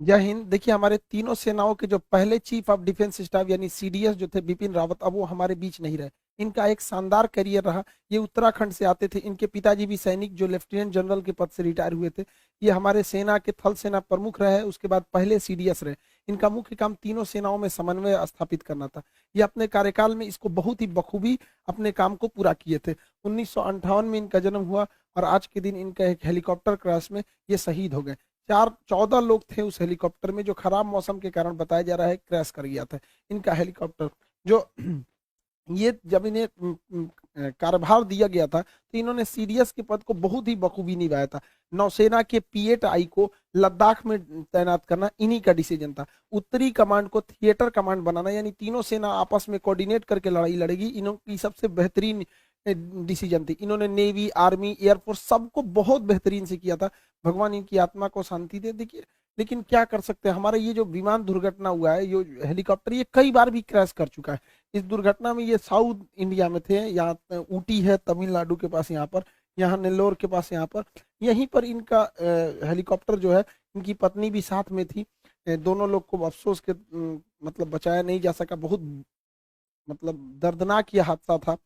जय हिंद। देखिए, हमारे तीनों सेनाओं के जो पहले चीफ ऑफ डिफेंस स्टाफ यानी सीडीएस जो थे बिपिन रावत, अब वो हमारे बीच नहीं रहे। इनका एक शानदार करियर रहा। ये उत्तराखंड से आते थे। इनके पिताजी भी सैनिक जो लेफ्टिनेंट जनरल के पद से रिटायर हुए थे। ये हमारे सेना के थल सेना प्रमुख रहे, उसके बाद पहले सीडीएस रहे। इनका मुख्य काम तीनों सेनाओं में समन्वय स्थापित करना था। ये अपने कार्यकाल में इसको बहुत ही बखूबी अपने काम को पूरा किए थे। 1958 में इनका जन्म हुआ और आज के दिन इनका एक हेलीकॉप्टर क्रैश में ये शहीद हो गए। 14 लोग थे उस हेलीकॉप्टर में, जो खराब मौसम के कारण बताया जा रहा है क्रैश कर गया था इनका हेलीकॉप्टर। जो ये जब इन्हें कार्यभार दिया गया था तो इन्होंने सीडीएस के पद को बहुत ही बखूबी निभाया था। नौसेना के P-8I को लद्दाख में तैनात करना इन्हीं का डिसीजन था। उत्तरी कमांड को थिएटर कमांड बनाना, यानी तीनों सेना आपस में कोऑर्डिनेट करके लड़ाई लड़ेगी, इनकी सबसे बेहतरीन डिसीजन थी। इन्होंने नेवी, आर्मी, एयरफोर्स सबको बहुत बेहतरीन से किया था। भगवान इनकी आत्मा को शांति दे। देखिए, लेकिन क्या कर सकते हैं, हमारा ये जो विमान दुर्घटना हुआ है, ये हेलीकॉप्टर ये कई बार भी क्रैश कर चुका है। इस दुर्घटना में ये साउथ इंडिया में थे, यहाँ ऊटी है तमिलनाडु के पास, यहाँ पर, यहाँ नेल्लोर के पास, यहाँ पर, यहीं पर इनका हेलीकॉप्टर जो है, इनकी पत्नी भी साथ में थी। दोनों लोग को अफसोस के मतलब बचाया नहीं जा सका। बहुत मतलब दर्दनाक ये हादसा था।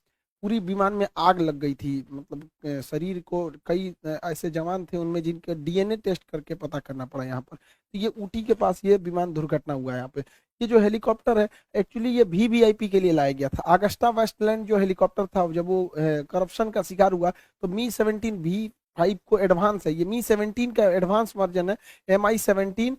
पूरी विमान में आग लग गई थी। मतलब शरीर को कई ऐसे जवान थे उनमें जिनके डीएनए टेस्ट करके पता करना पड़ा यहाँ पर। तो ये ऊटी के पास ये विमान दुर्घटना हुआ है यहाँ पे। ये जो हेलीकॉप्टर है, एक्चुअली ये वीवीआईपी के लिए लाया गया था। अगस्टा वेस्टलैंड जो हेलीकॉप्टर था, जब वो करप्शन का शिकार हुआ तो Mi-17 V5 को एडवांस है, ये Mi-17 का एडवांस वर्जन है, Mi-17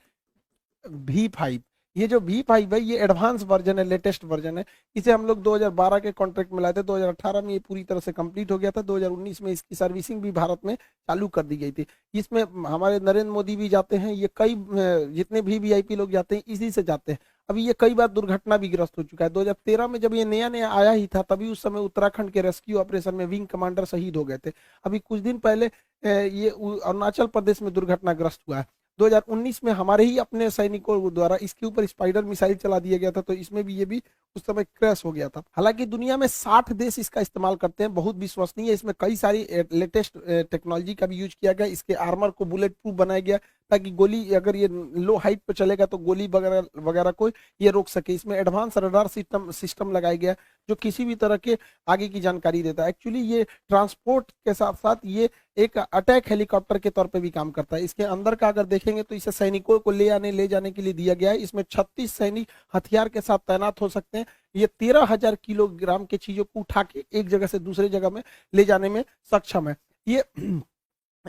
V5। ये जो V5 है ये एडवांस वर्जन है, लेटेस्ट वर्जन है। इसे हम लोग 2012 के कॉन्ट्रैक्ट में लाए थे। 2018 में ये पूरी तरह से कंप्लीट हो गया था। 2019 में इसकी सर्विसिंग भी भारत में चालू कर दी गई थी। इसमें हमारे नरेंद्र मोदी भी जाते हैं। ये कई जितने भी वीआईपी लोग जाते हैं इसी से जाते हैं। अभी ये कई बार दुर्घटना भी ग्रस्त हो चुका है। 2013 में जब ये नया नया आया ही था, तभी उस समय उत्तराखंड के रेस्क्यू ऑपरेशन में विंग कमांडर शहीद हो गए थे। अभी कुछ दिन पहले ये अरुणाचल प्रदेश में दुर्घटनाग्रस्त हुआ है। 2019 में हमारे ही अपने सैनिकों द्वारा इसके ऊपर स्पाइडर मिसाइल चला दिया गया था, तो इसमें भी ये भी उस समय क्रैश हो गया था। हालांकि दुनिया में 60 देश इसका इस्तेमाल करते हैं, बहुत विश्वसनीय है। इसमें कई सारी लेटेस्ट टेक्नोलॉजी का भी यूज किया गया। इसके आर्मर को बुलेट प्रूफ बनाया गया, ताकि गोली, अगर ये लो हाइट पर चलेगा तो गोली वगैरह वगैरह को ये रोक सके। इसमें एडवांस रडार सिस्टम लगाया गया, जो किसी भी तरह के आगे की जानकारी देता है। एक्चुअली ये ट्रांसपोर्ट के साथ साथ ये एक अटैक हेलीकॉप्टर के तौर पे भी काम करता है। इसके अंदर का अगर देखेंगे तो इसे सैनिकों को ले जाने के लिए दिया गया है। इसमें 36 सैनिक हथियार के साथ तैनात हो सकते हैं। ये 13,000 किलोग्राम के चीजों को उठा के एक जगह से दूसरे जगह में ले जाने में सक्षम है। ये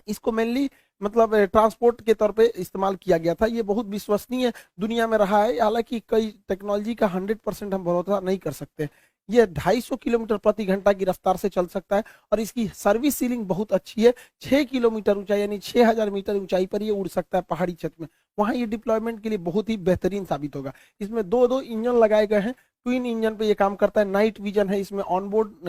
इसको मेनली मतलब ट्रांसपोर्ट के तौर पे इस्तेमाल किया गया था। ये बहुत विश्वसनीय दुनिया में रहा है। हालांकि कई टेक्नोलॉजी का 100% हम भरोसा नहीं कर सकते। ये 250 किलोमीटर प्रति घंटा की रफ्तार से चल सकता है और इसकी सर्विस सीलिंग बहुत अच्छी है। 6 किलोमीटर ऊंचाई यानी 6,000 मीटर ऊंचाई पर ये उड़ सकता है पहाड़ी क्षेत्र में। वहां ये डिप्लॉयमेंट के लिए बहुत ही बेहतरीन साबित होगा। इसमें दो दो इंजन लगाए गए हैं। ट्विन इंजन पे ये काम करता है। नाइट विजन है इसमें, ऑनबोर्ड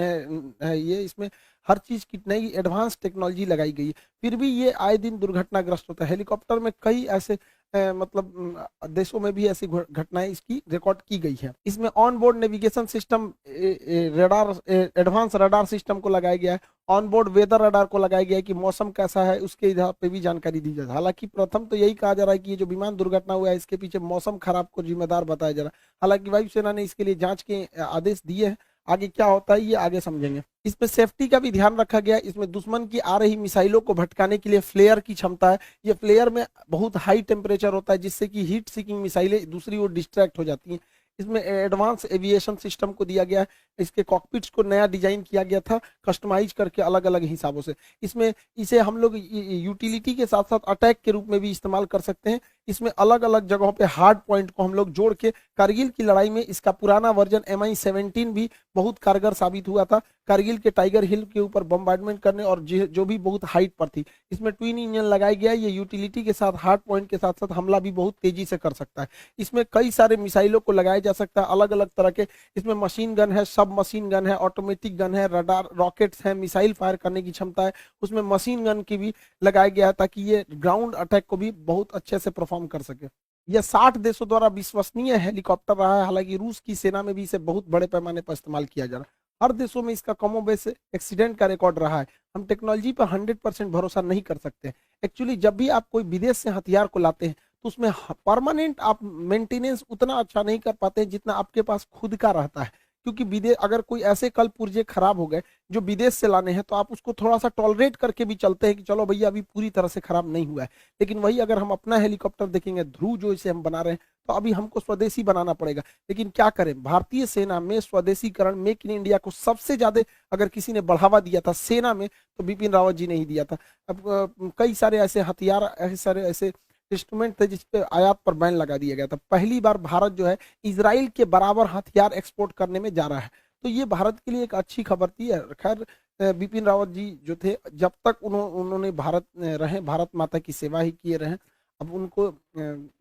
है ये, इसमें हर चीज की नई एडवांस टेक्नोलॉजी लगाई गई है। फिर भी ये आए दिन दुर्घटनाग्रस्त होता है। हेलीकॉप्टर में कई ऐसे मतलब देशों में भी ऐसी घटनाएं इसकी रिकॉर्ड की गई है। इसमें on board navigation system, radar, advance radar system को लगाया गया है। ऑन बोर्ड वेदर रडार को लगाया गया है कि मौसम कैसा है उसके हिसाब पे भी जानकारी दी जाए। हालांकि प्रथम तो यही कहा जा रहा है कि ये जो विमान दुर्घटना हुआ है इसके पीछे मौसम खराब को जिम्मेदार बताया जा रहा है। हालांकि वायुसेना ने इसके लिए जांच के आदेश दिए हैं। आगे क्या होता है ये आगे समझेंगे। इसमें सेफ्टी का भी ध्यान रखा गया है। इसमें दुश्मन की आ रही मिसाइलों को भटकाने के लिए फ्लेयर की क्षमता है। ये फ्लेयर में बहुत हाई टेम्परेचर होता है, जिससे कि हीट सीकिंग मिसाइलें दूसरी ओर डिस्ट्रैक्ट हो जाती हैं। इसमें एडवांस एविएशन सिस्टम को दिया गया है। इसके कॉकपिट्स को नया डिजाइन किया गया था, कस्टमाइज करके अलग अलग हिसाबों से। इसमें इसे हम लोग यूटिलिटी के साथ साथ अटैक के रूप में भी इस्तेमाल कर सकते हैं। इसमें अलग अलग जगहों पे हार्ड पॉइंट को हम लोग जोड़ के, कारगिल की लड़ाई में इसका पुराना वर्जन Mi-17 भी बहुत कारगर साबित हुआ था, कारगिल के टाइगर हिल के ऊपर बम्बार्डमेंट करने, और जो भी बहुत हाइट पर थी। इसमें ट्विन इंजन लगाया गया है। ये यूटिलिटी के साथ, हार्ड पॉइंट के साथ साथ हमला भी बहुत तेजी से कर सकता है। इसमें कई सारे मिसाइलों को लगाया जा सकता है, अलग अलग तरह के। इसमें मशीन गन है, सब मशीन गन है, ऑटोमेटिक गन है, रडार, रॉकेट्स है, मिसाइल फायर करने की क्षमता है। उसमें मशीन गन की भी लगाया गया है, ताकि ये ग्राउंड अटैक को भी बहुत अच्छे से परफॉर्म कर सके। यह 60 देशों द्वारा विश्वसनीय हेलीकॉप्टर रहा है। हालांकि रूस की सेना में भी इसे बहुत बड़े पैमाने पर इस्तेमाल किया जा रहा है। हर देशों में इसका कमोबेश एक्सीडेंट का रिकॉर्ड रहा है। हम टेक्नोलॉजी पर 100% भरोसा नहीं कर सकते। एक्चुअली जब भी आप कोई विदेश से हथियार को लाते हैं तो उसमें परमानेंट आप मेंटेनेंस उतना अच्छा नहीं कर पाते जितना आपके पास खुद का रहता है। क्योंकि विदेश अगर कोई ऐसे कल पुर्जे खराब हो गए जो विदेश से लाने हैं, तो आप उसको थोड़ा सा टॉलरेट करके भी चलते हैं कि चलो भैया अभी पूरी तरह से खराब नहीं हुआ है। लेकिन वही अगर हम अपना हेलीकॉप्टर देखेंगे, ध्रुव जो इसे हम बना रहे हैं, तो अभी हमको स्वदेशी बनाना पड़ेगा। लेकिन क्या करें, भारतीय सेना में स्वदेशीकरण, मेक इन इंडिया को सबसे ज्यादा अगर किसी ने बढ़ावा दिया था सेना में, तो बिपिन रावत जी ने ही दिया था। अब कई सारे ऐसे हथियार, ऐसे सारे ऐसे इंस्ट्रूमेंट थे जिसपे आयात पर बैन लगा दिया गया था। पहली बार भारत जो है इजराइल के बराबर हथियार एक्सपोर्ट करने में जा रहा है। तो ये भारत के लिए एक अच्छी खबर थी। खैर, बिपिन रावत जी जो थे, जब तक उन्होंने भारत रहे, भारत माता की सेवा ही किए रहे। अब उनको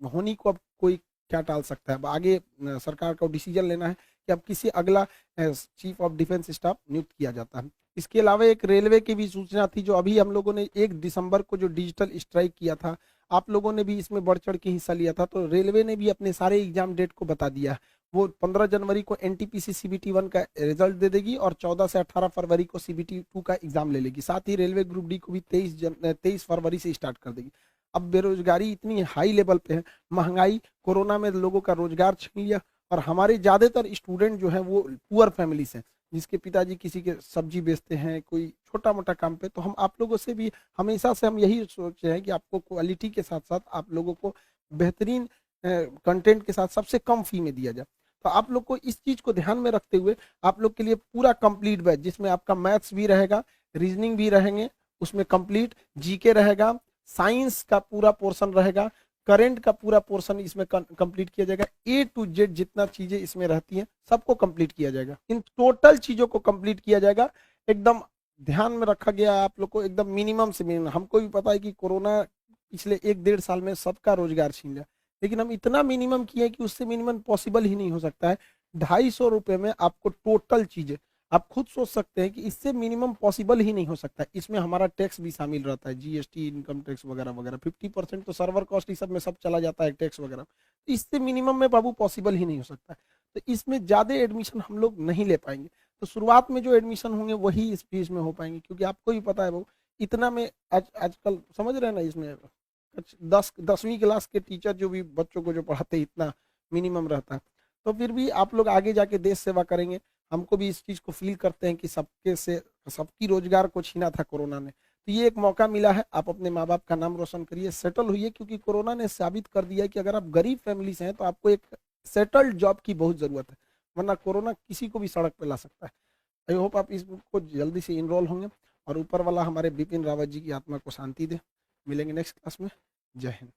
होनी को अब कोई क्या टाल सकता है। अब आगे सरकार को डिसीजन लेना है कि अब किसी अगला चीफ ऑफ डिफेंस स्टाफ नियुक्त किया जाता है। इसके अलावा एक रेलवे की भी सूचना थी, जो अभी हम लोगों ने 1 दिसंबर को जो डिजिटल स्ट्राइक किया था, आप लोगों ने भी इसमें बढ़ चढ़ के हिस्सा लिया था। तो रेलवे ने भी अपने सारे एग्जाम डेट को बता दिया है। वो 15 जनवरी को एनटीपीसी सीबीटी 1 का रिजल्ट दे देगी और 14 से 18 फरवरी को सीबीटी 2 का एग्जाम ले लेगी। साथ ही रेलवे ग्रुप डी को भी 23 फरवरी से स्टार्ट कर देगी। अब बेरोजगारी इतनी हाई लेवल पे है, महंगाई, कोरोना में लोगों का रोजगार छीन लिया, और हमारे ज्यादातर स्टूडेंट जो हैं वो पुअर फैमिली से, जिसके पिताजी किसी के सब्जी बेचते हैं, कोई छोटा मोटा काम पे। तो हम आप लोगों से भी हमेशा से हम यही सोचे हैं कि आपको क्वालिटी के साथ साथ आप लोगों को बेहतरीन कंटेंट के साथ सबसे कम फी में दिया जाए। तो आप लोग को इस चीज को ध्यान में रखते हुए आप लोग के लिए पूरा कंप्लीट बैच, जिसमें आपका मैथ्स भी रहेगा, रीजनिंग भी रहेंगे, उसमें कंप्लीट जीके रहेगा, साइंस का पूरा पोर्शन रहेगा, करंट का पूरा पोर्शन इसमें कंप्लीट किया जाएगा। ए टू जेड जितना चीजें इसमें रहती हैं सबको कंप्लीट किया जाएगा। इन टोटल चीजों को कंप्लीट किया जाएगा। एकदम ध्यान में रखा गया है आप लोग को, एकदम मिनिमम से मिनिमम। हमको भी पता है कि कोरोना पिछले 1 डेढ़ साल में सबका रोजगार छीन लिया, लेकिन हम इतना मिनिमम किए कि उससे मिनिमम पॉसिबल ही नहीं हो सकता है। 250 रुपए में आपको टोटल चीजें, आप खुद सोच सकते हैं कि इससे मिनिमम पॉसिबल ही नहीं हो सकता। इसमें हमारा टैक्स भी शामिल रहता है, जीएसटी, इनकम टैक्स वगैरह वगैरह। 50% तो सर्वर कॉस्ट, इस सब में सब चला जाता है, टैक्स वगैरह। इससे मिनिमम में बाबू पॉसिबल ही नहीं हो सकता। तो इसमें ज्यादा एडमिशन हम लोग नहीं ले पाएंगे। तो शुरुआत में जो एडमिशन होंगे वही इस फीस में हो पाएंगे, क्योंकि आपको भी पता है बाबू, इतना में आजकल समझ रहे हैं ना, इसमें 10वीं क्लास के टीचर जो भी बच्चों को जो पढ़ाते हैं, इतना मिनिमम रहता है। तो फिर भी आप लोग आगे जाके देश सेवा करेंगे। हमको भी इस चीज को फील करते हैं कि सबकी रोजगार को छीना था कोरोना ने। तो ये एक मौका मिला है, आप अपने माँ बाप का नाम रोशन करिए, सेटल होइए। क्योंकि कोरोना ने साबित कर दिया है कि अगर आप गरीब फैमिली से हैं तो आपको एक सेटल्ड जॉब की बहुत जरूरत है, वरना कोरोना किसी को भी सड़क पे ला सकता है। आई होप आप इसको जल्दी से इनरोल होंगे, और ऊपर वाला हमारे बिपिन रावत जी की आत्मा को शांति दे। मिलेंगे नेक्स्ट क्लास में। जय हिंद।